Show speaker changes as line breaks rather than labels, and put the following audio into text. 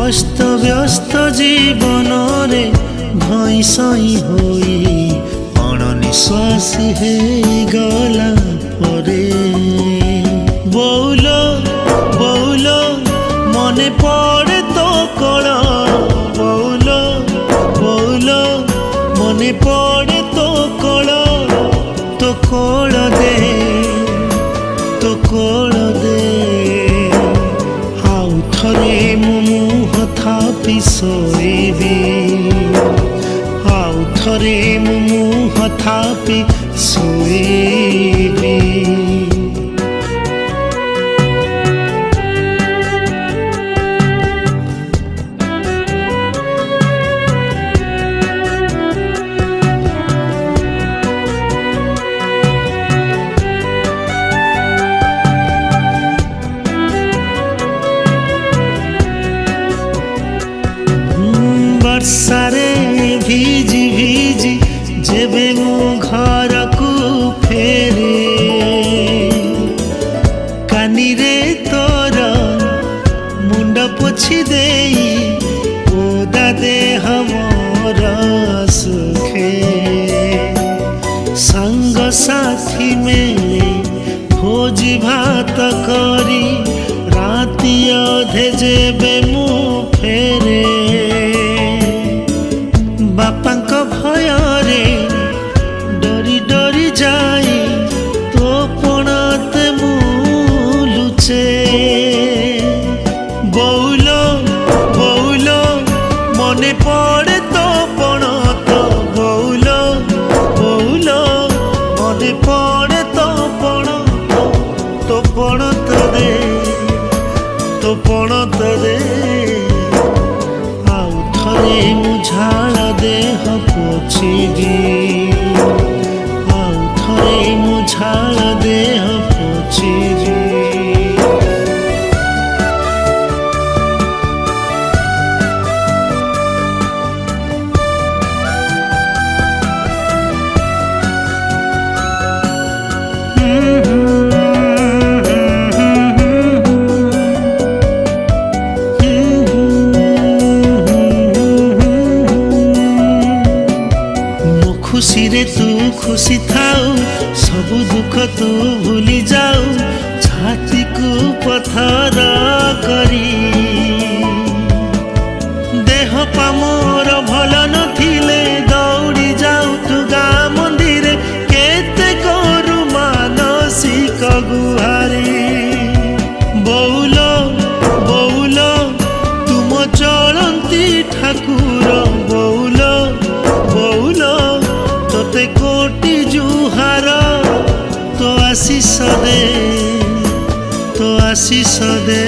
अस्त व्यस्त जीवन रे धई सई होई अणनिश्वासी हे गला परे बौलो बौलो मने पड़े तो कण बौलो बौलो मने पड़े तो कण तो कोल दे तो कोल दे आउ थरे मुँह थापि सोईबी आउ थरे मुँह थापि सोईबी वर्षारे भिजी भिजी जेबे मु घर को फेरे कानी रे तोर मुंड पोछि देई ओदा देह मोर सुखे संग साथी मेले भोजी भात करी राति अधे जेबे मु फेरे बापांक भयरे डरी डरी जाई तो पणाते मुलुचे बौलो बौलो मने पड़े तो पणत बौलो बौलो मने पड़े तो पणत दे तो पणत दे मुझाल देह पोछिबी आउ थरे मुझाल देह पोछिबी खुशी रे तू खुशी थाऊ सब दुख तू भूली जाऊ छाती को पथर करी देह पामोर भल नथिले दौड़ी जाऊ तू गाँ मंदिर केते करू मानसिक गुहारी बौलो बौलो तुम चलती ठाकुर बौलो बौलो तोते कोटि जुहार तो आशीष दे